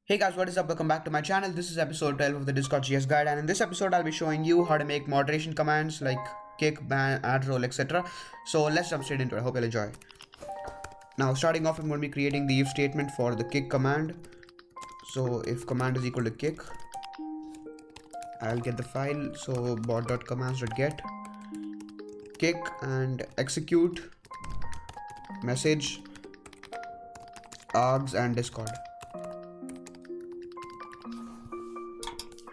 Hey guys, what is up? Welcome back to my channel. This is episode 12 of the Discord GS guide, and in this episode I'll be showing you how to make moderation commands like kick, ban, add role, etc. So let's jump straight into it. I hope you'll enjoy. Now starting off, I'm going to be creating the if statement for the kick command. So if command is equal to kick, I'll get the file. So bot.commands.get kick and execute message args and discord.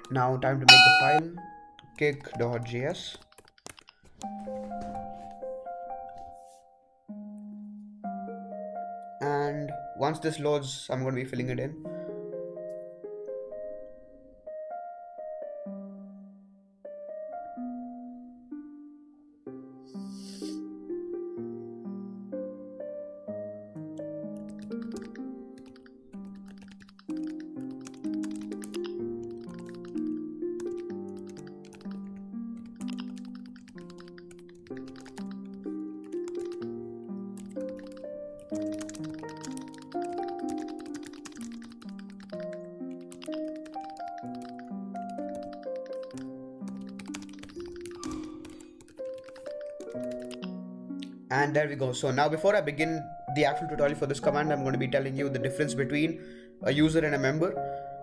Now time to make the file kick.js. And once this loads, I'm going to be filling it in. And there we go. So now before I begin the actual tutorial for this command, I'm going to be telling you the difference between a user and a member.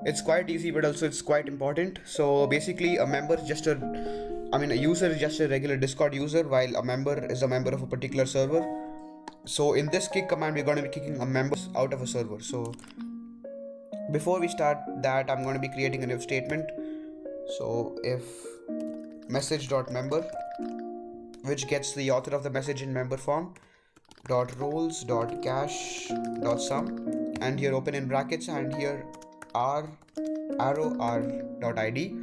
It's quite easy, but also it's quite important. So basically a member is just a user is just a regular Discord user, while a member is a member of a particular server. So in this kick command, we're going to be kicking a member out of a server. So before we start that, I'm going to be creating an if statement. So if message.member, which gets the author of the message in member form, dot roles dot cache dot sum, and here open in brackets, and here r arrow r dot id,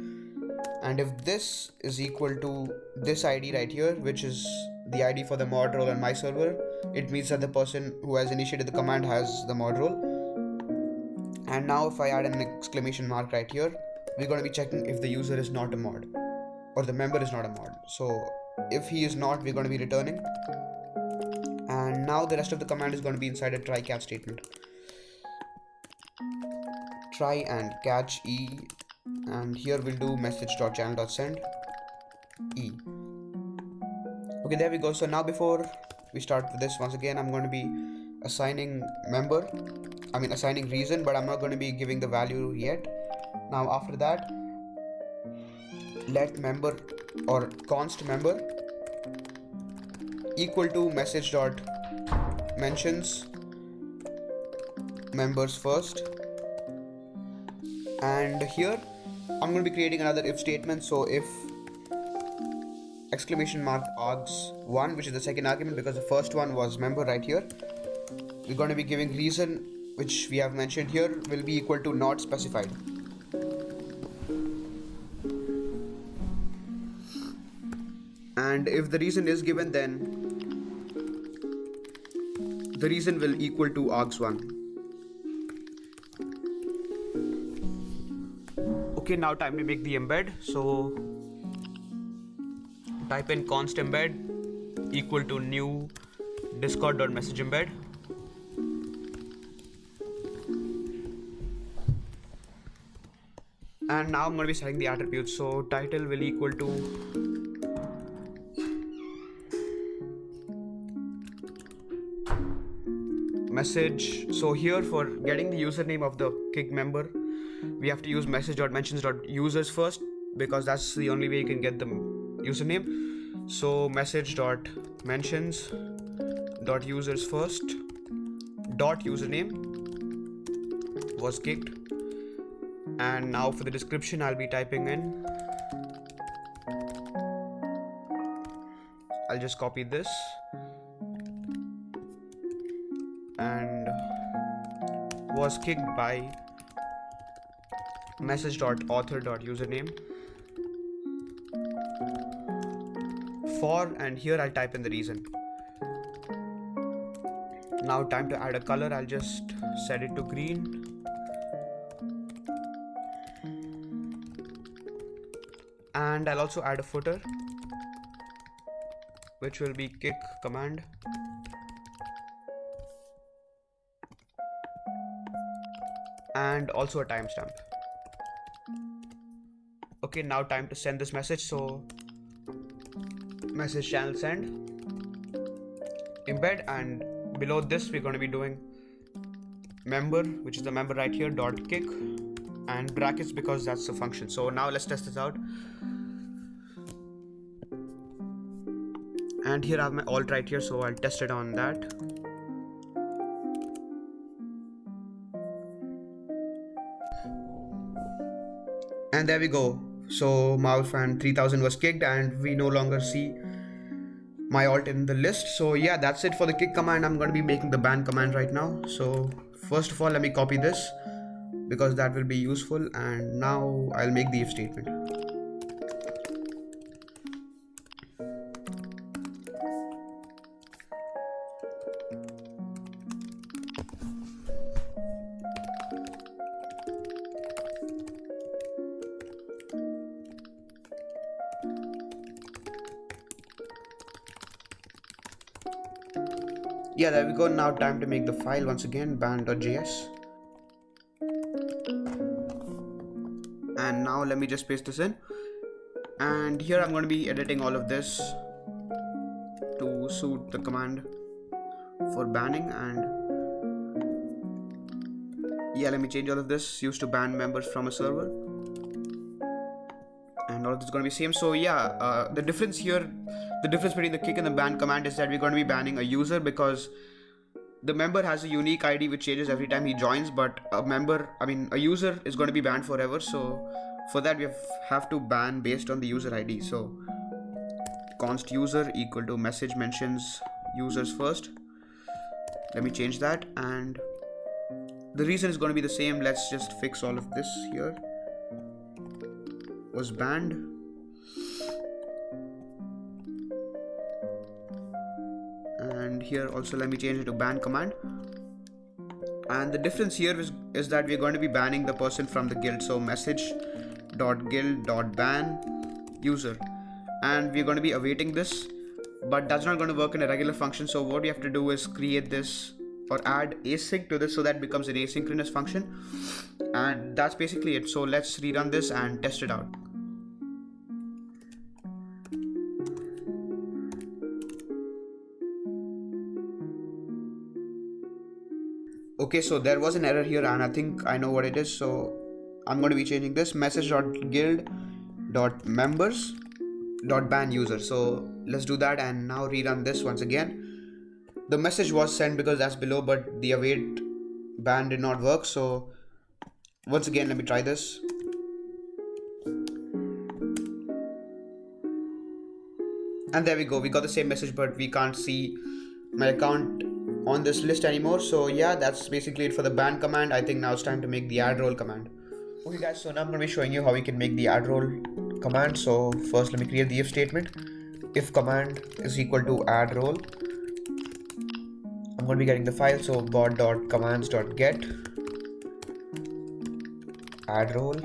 and if this is equal to this id right here, which is the id for the mod role on my server, it means that the person who has initiated the command has the mod role. And now if I add an exclamation mark right here, we're going to be checking if the user is not a mod or the member is not a mod. So if he is not, we're going to be returning. And now the rest of the command is going to be inside a try catch statement. Try and catch e, and here we'll do message.channel.send e. Okay, there we go. So now before we start with this, once again I'm going to be assigning reason, but I'm not going to be giving the value yet. Now after that, let member or const member equal to message dot mentions members first, and here I'm going to be creating another if statement. So if exclamation mark args1, which is the second argument because the first one was member right here, we're going to be giving reason, which we have mentioned here, will be equal to not specified. And if the reason is given, then the reason will equal to args1. Okay, now time to make the embed. So type in const embed equal to new discord.message embed. And now I'm going to be setting the attributes. So title will equal to message. So here for getting the username of the kick member, we have to use message.mentions.users first, because that's the only way you can get the username. So message.mentions.users first dot username was kicked. And now for the description, I'll be typing in, I'll just copy this, and was kicked by message.author.username for, and here I'll type in the reason. Now time to add a color. I'll just set it to green. And I'll also add a footer, which will be kick command. and also a timestamp. Okay, now time to send this message. So message channel send, embed, and below this we're going to be doing member, which is the member right here, dot kick, and brackets because that's the function. So now let's test this out. And here I have my alt right here, so I'll test it on that. And there we go. So Maulfan 3000 was kicked and we no longer see my alt in the list. So yeah, that's it for the kick command. I'm going to be making the ban command right now. So first of all, let me copy this because that will be useful, and now I'll make the if statement. Yeah, there we go. Now time to make the file once again, ban.js. And now let me just paste this in. And here I'm going to be editing all of this to suit the command for banning. And yeah, let me change all of this. Used to ban members from a server. And all of this is going to be same. So yeah, the difference here, the difference between the kick and the ban command is that we're going to be banning a user because the member has a unique ID which changes every time he joins, but a user is going to be banned forever. So for that we have to ban based on the user ID. So const user equal to message mentions users first. Let me change that, and the reason is going to be the same. Let's just fix all of this here. Was banned. And here also let me change it to ban command. And the difference here is that we're going to be banning the person from the guild. So message.guild.ban user, and we're going to be awaiting this, but that's not going to work in a regular function. So what we have to do is create this or add async to this so that it becomes an asynchronous function, and that's basically it. So let's rerun this and test it out. Okay, so there was an error here and I think I know what it is. So I'm going to be changing this message.guild.members.ban user. So let's do that and now rerun this once again. The message was sent because that's below, but the await ban did not work. So once again, let me try this. And there we go. We got the same message, but we can't see my account on this list anymore. So yeah, that's basically it for the ban command. I think now it's time to make the add role command. Okay guys, so now I'm going to be showing you how we can make the add role command. So first let me create the if statement. If command is equal to add role. I'm going to be getting the file, so bot.commands.get add role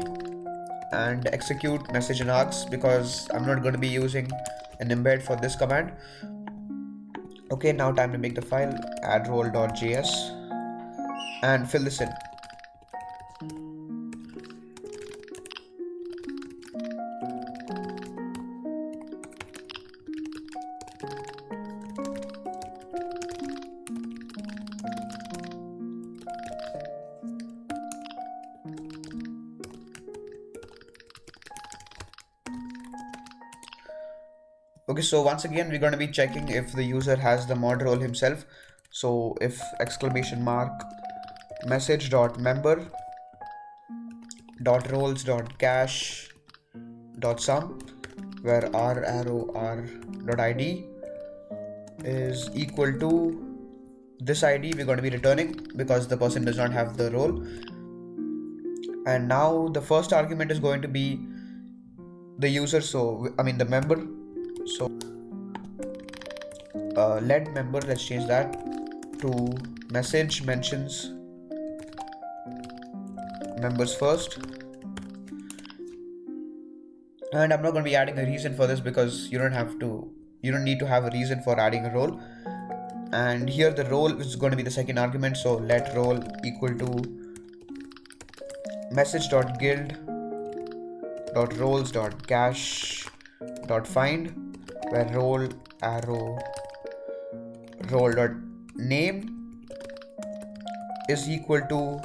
and execute message and args because I'm not going to be using an embed for this command. Okay, now time to make the file add role.js and fill this in. Okay, so once again we're going to be checking if the user has the mod role himself. So if message.member.roles.cache.sum where r_r.id is equal to this ID we're going to be returning because the person does not have the role. And now the first argument is going to be the user, the member. So let member, let's change that to message mentions members first. And I'm not going to be adding a reason for this because you don't need to have a reason for adding a role. And here the role is going to be the second argument, so let role equal to message.guild.roles.cache.find, where role arrow role.name is equal to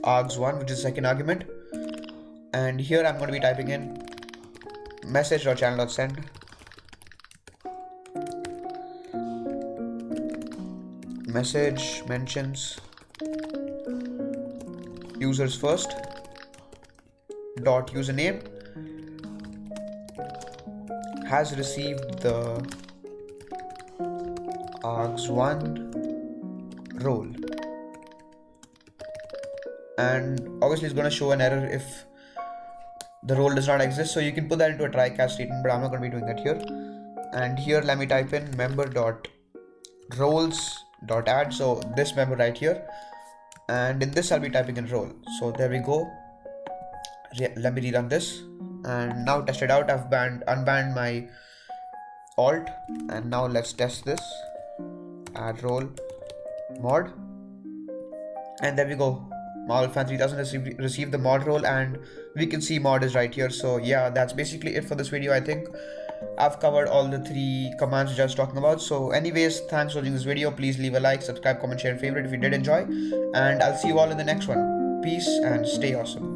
args1, which is the second argument. And here I'm going to be typing in message.channel.send, message mentions users first dot username has received the args1 role, and obviously it's going to show an error if the role does not exist, so you can put that into a try catch statement, but I'm not going to be doing that here. And here let me type in member.roles.add, so this member right here, and in this I'll be typing in role. So there we go. Let me rerun this, and now test it out. I've unbanned my alt, and now let's test this. Add role mod, and there we go. Marvelfan3000 has received the mod role, and we can see mod is right here. So yeah, that's basically it for this video. I think I've covered all the 3 commands which I was talking about. So anyways, thanks for watching this video. Please leave a like, subscribe, comment, share, and favorite if you did enjoy, and I'll see you all in the next one. Peace and stay awesome.